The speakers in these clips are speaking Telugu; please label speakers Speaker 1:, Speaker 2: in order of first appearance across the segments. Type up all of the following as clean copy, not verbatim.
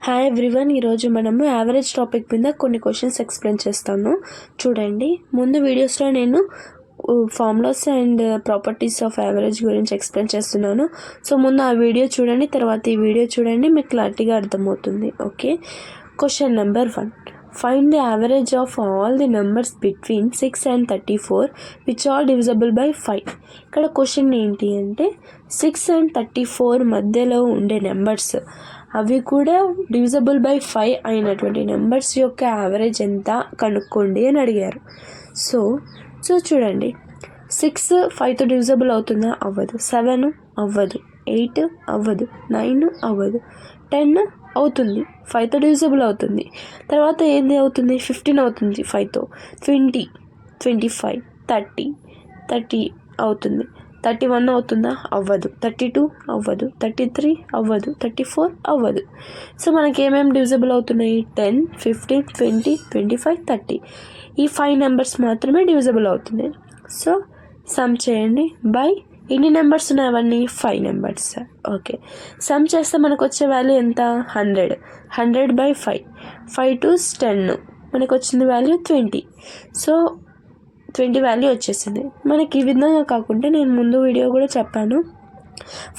Speaker 1: హాయ్ ఎవ్రీవన్, ఈరోజు మనము యావరేజ్ టాపిక్ మీద కొన్ని క్వశ్చన్స్ ఎక్స్ప్లెయిన్ చేస్తాను. చూడండి, ముందు వీడియోస్లో నేను formulas and properties of average గురించి ఎక్స్ప్లెయిన్ చేస్తున్నాను. సో ముందు ఆ వీడియో చూడండి, తర్వాత ఈ వీడియో చూడండి, మీకు క్లారిటీగా అర్థమవుతుంది. Okay, question number 1. Find the average of all the numbers between 6 and 34 which are divisible by 5. ఇక్కడ క్వశ్చన్ ఏంటి అంటే 6 and 34 మధ్యలో ఉండే నెంబర్స్ అవి కూడా డివిజబుల్ బై 5 అయినటువంటి నెంబర్స్ యొక్క యావరేజ్ ఎంత కనుక్కోండి అని అడిగారు. సో చూడండి, 6 5తో డివిజబుల్ అవుతుందా? అవ్వదు. 7 అవ్వదు. 8 అవ్వదు. 9 అవ్వదు. 10 అవుతుంది, 5తో డివిజబుల్ అవుతుంది. తర్వాత ఏంది అవుతుంది? 15 అవుతుంది 5తో. 20 25 30 అవుతుంది. 31 అవుతుందా? అవ్వదు. 32 అవ్వదు. 33 అవ్వదు. 34 అవ్వదు. సో మనకి ఏమేమి డివిజబుల్ అవుతున్నాయి? 10 15 20 25 30. ఈ 5 నెంబర్స్ మాత్రమే డివిజబుల్ అవుతున్నాయి. సో సమ్ చేయండి బై ఎన్ని నెంబర్స్ ఉన్నాయి? అవన్నీ 5 నెంబర్స్. ఓకే, సమ్ చేస్తే మనకు వచ్చే వాల్యూ ఎంత? 100. 100 బై 5. 5 to 10 మనకు వచ్చింది వాల్యూ 20. సో 20 వాల్యూ వచ్చేసింది మనకి. ఈ విధంగా కాకుండా నేను ముందు వీడియో కూడా చెప్పాను,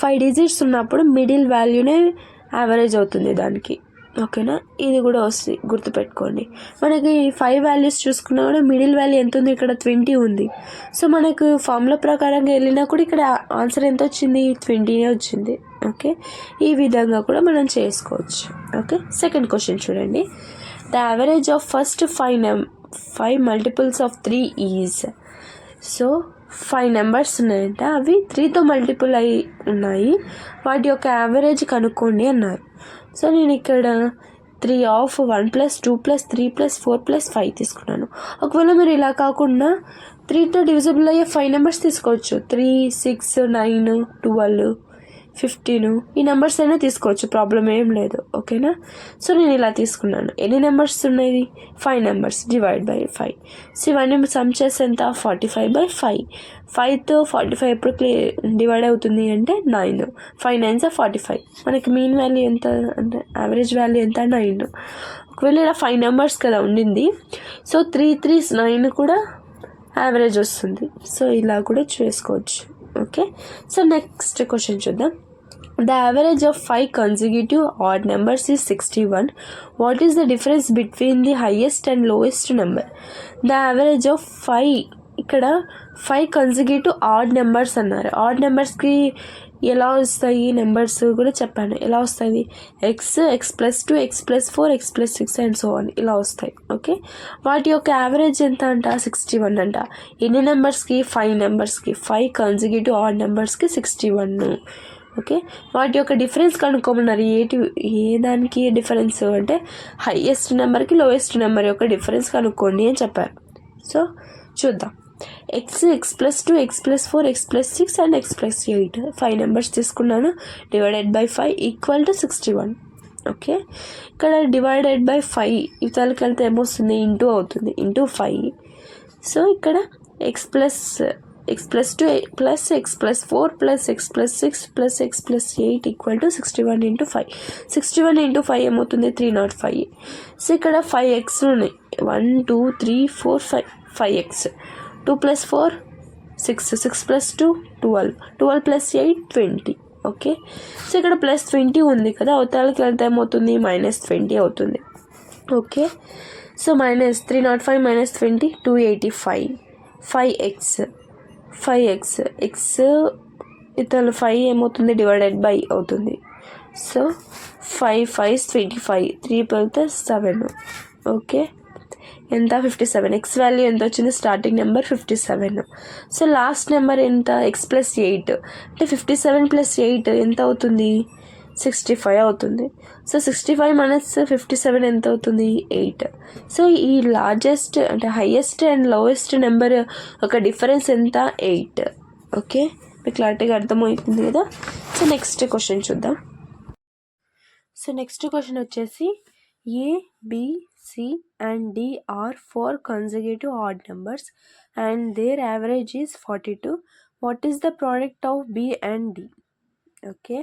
Speaker 1: 5 డిజిట్స్ ఉన్నప్పుడు మిడిల్ వాల్యూనే యావరేజ్ అవుతుంది దానికి. ఓకేనా, ఇది కూడా వస్తుంది, గుర్తుపెట్టుకోండి. మనకి 5 వాల్యూస్ చూసుకున్నా కూడా మిడిల్ వాల్యూ ఎంత ఉంది? ఇక్కడ 20 ఉంది. సో మనకు ఫార్ములా ప్రకారంగా వెళ్ళినా కూడా ఇక్కడ ఆన్సర్ ఎంత వచ్చింది? 20 వచ్చింది. ఓకే, ఈ విధంగా కూడా మనం చేసుకోవచ్చు. ఓకే, సెకండ్ క్వశ్చన్ చూడండి. The average of first 5 multiples of 3 is. So 5 numbers ఉన్నాయంట, అవి 3తో మల్టిపుల్ అయి ఉన్నాయి, వాటి యొక్క యావరేజ్ కనుక్కోండి అన్నారు. సో నేను ఇక్కడ 3 ఆఫ్ 1 + 2 + 3 + 4 + 5 తీసుకున్నాను. ఒకవేళ మీరు ఇలా కాకుండా 3తో డివిజిబుల్ అయ్యే 5 నెంబర్స్ తీసుకోవచ్చు. 3 6 9 12 15 ఈ నెంబర్స్ అయినా తీసుకోవచ్చు, ప్రాబ్లం ఏం లేదు. ఓకేనా, సో నేను ఇలా తీసుకున్నాను. ఎన్ని నెంబర్స్ ఉన్నాయి? 5 నెంబర్స్ డివైడ్ బై 5. సో ఇవన్నీ సమ్ చేస్తే ఎంత? 45 బై 5. 5తో 45 ఎప్పుడు డివైడ్ అవుతుంది అంటే 9. 5 9s 45. మనకి మీన్ వాల్యూ ఎంత అంటే యావరేజ్ వాల్యూ ఎంత? 9. ఒకవేళ ఇలా 5 నెంబర్స్ కదా ఉండింది, సో 3 3s 9 కూడా యావరేజ్ వస్తుంది. సో ఇలా కూడా చేసుకోవచ్చు. ఓకే, సో నెక్స్ట్ క్వశ్చన్ చూద్దాం. The average of 5 consecutive odd numbers is 61. What is the difference between the highest and lowest number? The average of 5, ఇక్కడ 5 consecutive odd numbers అన్నారు. ఆడ్ నెంబర్స్కి ఎలా వస్తాయి నెంబర్స్ కూడా చెప్పాను. ఎలా వస్తాయి? x + 2 x + 4 x + 6 and so on ఇలా వస్తాయి. ఓకే, వాటి యొక్క యావరేజ్ ఎంత అంట? 61 అంట. ఎన్ని నెంబర్స్కి? 5 నెంబర్స్కి. 5 consecutive odd నెంబర్స్కి 61. ఓకే, వాటి యొక్క డిఫరెన్స్ కనుక్కోమన్నారు. ఏ దానికి డిఫరెన్స్ అంటే హైయెస్ట్ నెంబర్కి లోయెస్ట్ నెంబర్ యొక్క డిఫరెన్స్ కనుక్కోండి అని చెప్పారు. సో చూద్దాం. x + 2 x + 4 x + 6 and x + 8 5 numbers తీసుకున్నాను. Divided by 5 = 61. ఓకే, ఇక్కడ డివైడెడ్ బై 5 ఇతలకి వెళ్తే ఏమొస్తుంది? ఇంటూ అవుతుంది. ఇంటూ 5. సో ఇక్కడ x + 2 + x + 4 + x + 6 + x + 8 = 61 × 5. 61 × 5 ఏమవుతుంది? 305. సో ఇక్కడ 5x ఉన్నాయి. 1 2 3 4 5 5x. 2 + 4 6 6 + 2 12 12 + 8 20. ఓకే, సో ఇక్కడ +20 ఉంది కదా, అవతలకి వెళ్తే ఏమవుతుంది? -20 అవుతుంది. Okay, so -305 - 20 285. 5x x ఇతను 5 ఏమవుతుంది? డివైడెడ్ బై అవుతుంది. So 5 5s 25. 3 పెడితే 7. ఓకే, ఎంత? 57. x వాల్యూ ఎంత వచ్చింది? Starting number 57. So last number ఎంత? x + 8 అంటే 57 + 8 ఎంత అవుతుంది? 65 అవుతుంది. సో 65 - 57 ఎంత అవుతుంది? 8. సో ఈ లార్జెస్ట్ అంటే హైయెస్ట్ అండ్ లోయెస్ట్ నెంబర్ ఒక డిఫరెన్స్ ఎంత? 8. ఓకే, మీకు క్లారిటీగా అర్థమవుతుంది కదా. సో నెక్స్ట్ క్వశ్చన్ చూద్దాం. సో నెక్స్ట్ క్వశ్చన్ వచ్చేసి A, B, C and D are 4 consecutive odd numbers and their average is 42. What is the product of B and D? Okay,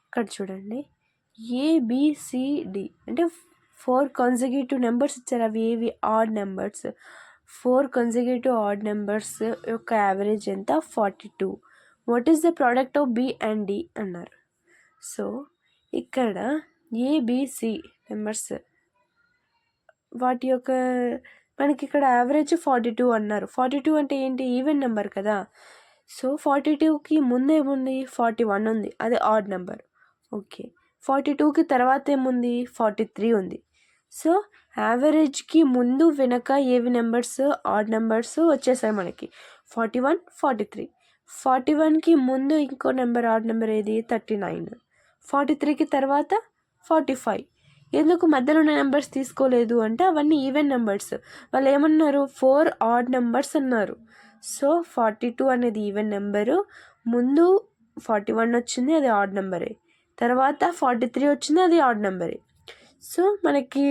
Speaker 1: ఇక్కడ చూడండి, ఏబిసిడి అంటే 4 కాన్సిక్యూటివ్ నెంబర్స్ ఇచ్చారు. అవి ఏవి? Odd numbers. 4 consecutive odd numbers యొక్క యావరేజ్ ఎంత? 42. What is the product of B and D అన్నారు. సో ఇక్కడ ఏబిసి నెంబర్స్ వాటి యొక్క మనకి ఇక్కడ యావరేజ్ 42 అన్నారు. 42 అంటే ఏంటి? ఈవెన్ నెంబర్ కదా. సో 42కి ముందు ఏముంది? 41 ఉంది, అది ఆడ్ నెంబర్. ఓకే, 42కి తర్వాత ఏముంది? 43 ఉంది. సో యావరేజ్కి ముందు వెనక ఏవి నెంబర్స్? ఆడ్ నెంబర్స్ వచ్చేసాయి మనకి. 41, 43. 41కి ముందు ఇంకో నెంబర్ ఆడ్ నెంబర్ ఏది? 39. 43కి తర్వాత 45. ఎందుకు మధ్యలో ఉన్న నెంబర్స్ తీసుకోలేదు అంటే అవన్నీ ఈవెన్ నెంబర్స్. వాళ్ళు ఏమన్నారు? 4 ఆడ్ నెంబర్స్ అన్నారు. సో 42 అనేది ఈవెన్ నెంబరు, ముందు 41 వచ్చింది, అది ఆడ్ నెంబరే. తర్వాత 43 వచ్చింది, అది ఆడ్ నెంబరే. సో మనకి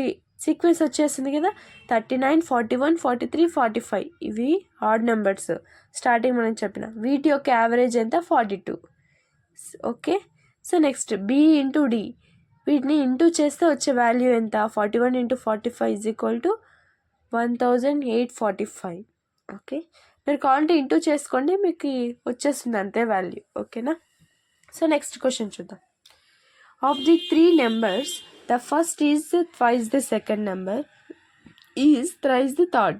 Speaker 1: సీక్వెన్స్ వచ్చేసింది కదా, 39, 41, 43, 45 ఇవి ఆడ్ నెంబర్స్. స్టార్టింగ్ మనం చెప్పిన వీటి యొక్క యావరేజ్ ఎంత? 42. Okay, so next B into D. వీటిని ఇంటూ చేస్తే వచ్చే వాల్యూ ఎంత? 41 ఇంటూ 45 = 1845. ఓకే, మీరు కావాలంటే ఇంటూ చేసుకోండి, మీకు వచ్చేస్తుంది అంతే వాల్యూ. ఓకేనా. సో నెక్స్ట్ క్వశ్చన్ చూద్దాం. Of the 3 numbers, the first is twice the second number, is thrice the third,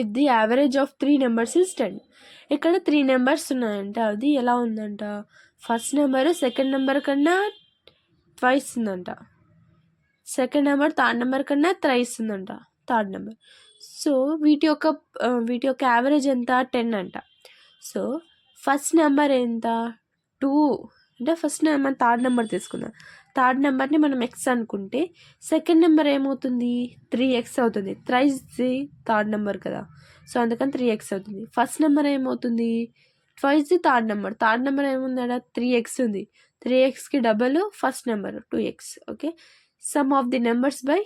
Speaker 1: if the average of 3 numbers is 10. ఇక్కడ 3 నెంబర్స్ ఉన్నాయంట. అది ఎలా ఉందంట? ఫస్ట్ నెంబర్ సెకండ్ నెంబర్ కన్నా ట్వైస్ ఉందంట, సెకండ్ నెంబర్ థర్డ్ నెంబర్ కన్నా థ్రైస్ ఉందంట, థర్డ్ నెంబర్. సో వీటి యొక్క యావరేజ్ ఎంత? 10 అంట. సో ఫస్ట్ నెంబర్ ఎంత? 2 అంటే ఫస్ట్ నెంబర్ థర్డ్ నెంబర్ తీసుకుందాం. థర్డ్ నెంబర్ని మనం ఎక్స్ అనుకుంటే సెకండ్ నెంబర్ ఏమవుతుంది? 3x అవుతుంది. థ్రైస్ ది థర్డ్ నెంబర్ కదా, సో అందుకని 3x అవుతుంది. ఫస్ట్ నెంబర్ ఏమవుతుంది? Twice the third number. Third number ఏముంది? అక్కడ 3x ఉంది. 3xకి double first number 2x. Okay, sum of the numbers by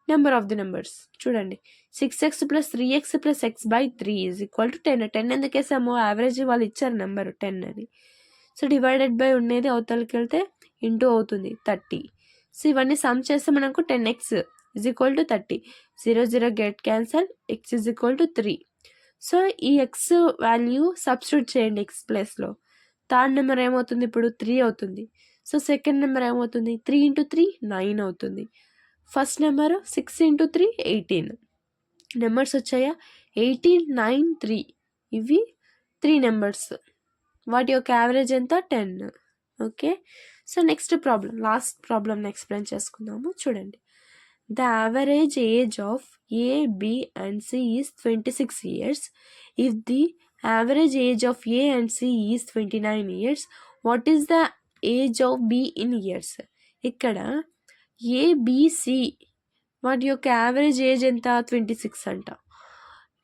Speaker 1: number of the numbers. చూడండి, 6x + 3x + x/3 = 10. 10 ఎందుకు వేసాము? యావరేజ్ వాళ్ళు ఇచ్చారు నెంబర్ 10 అని. సో డివైడెడ్ బై ఉండేది అవతలకి వెళ్తే ఇంటూ అవుతుంది 30. సో ఇవన్నీ సమ్ చేస్తే మనకు 10x = 30. 0, 0 get cancel, x = 3. So ఈ ఎక్స్ వాల్యూ సబ్స్టిట్యూట్ చేయండి ఎక్స్ ప్లేస్లో. థర్డ్ నెంబర్ ఏమవుతుంది? ఇప్పుడు 3 అవుతుంది. సో సెకండ్ నెంబర్ ఏమవుతుంది? 3 × 3 9 అవుతుంది. First number 6 × 3 18. నెంబర్స్ వచ్చాయా? 18, 9, 3. ఇవి 3 నెంబర్స్. వాటి యొక్క యావరేజ్ ఎంత? 10. Okay, so next problem, last ప్రాబ్లమ్ని ఎక్స్ప్లెయిన్ చేసుకుందాము. చూడండి, the average age of A, B and C is 26 years. If the average age of A and C is 29 years, what is the age of B in years? ఇక్కడ ఏబిసి వాటి యొక్క యావరేజ్ ఏజ్ ఎంత? 26 అంట.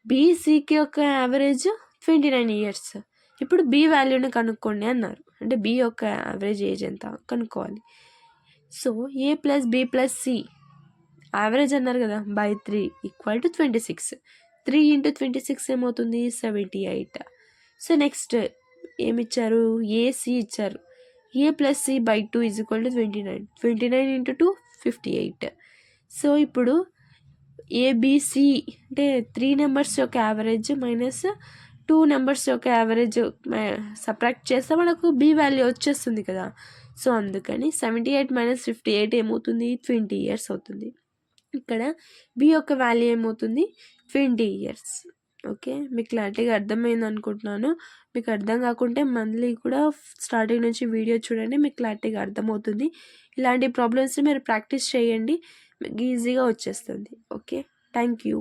Speaker 1: బీసీకి యొక్క యావరేజ్ 29 years. ఇప్పుడు బి వాల్యూని కనుక్కోండి అన్నారు. అంటే బి యొక్క యావరేజ్ ఏజ్ ఎంత కనుక్కోవాలి. So A plus B plus C average అన్నారు కదా, బై 3 = 26. 3 × 26 ఏమవుతుంది? 78. So next ఏమిచ్చారు? ఏసి ఇచ్చారు. ఏ ప్లస్ సి బై 2 = 29. 29 × 2 58. సో ఇప్పుడు ఏబిసి అంటే 3 నెంబర్స్ యొక్క యావరేజ్ మైనస్ 2 నెంబర్స్ యొక్క యావరేజ్ సబ్ట్రాక్ట్ చేస్తే మనకు బి వాల్యూ వచ్చేస్తుంది కదా. సో అందుకని 78 - 58 ఏమవుతుంది? 20 years అవుతుంది. ఇక్కడ బి యొక్క వాల్యూ ఏమవుతుంది? 20 years. ఓకే, మీకు క్లారిటీగా అర్థమైంది అనుకుంటున్నాను. మీకు అర్థం కాకుంటే మళ్ళీ కూడా స్టార్టింగ్ నుంచి వీడియో చూడండి, మీకు క్లారిటీగా అర్థమవుతుంది. ఇలాంటి ప్రాబ్లమ్స్ని మీరు ప్రాక్టీస్ చేయండి, మీకు ఈజీగా వచ్చేస్తుంది. Okay, thank you.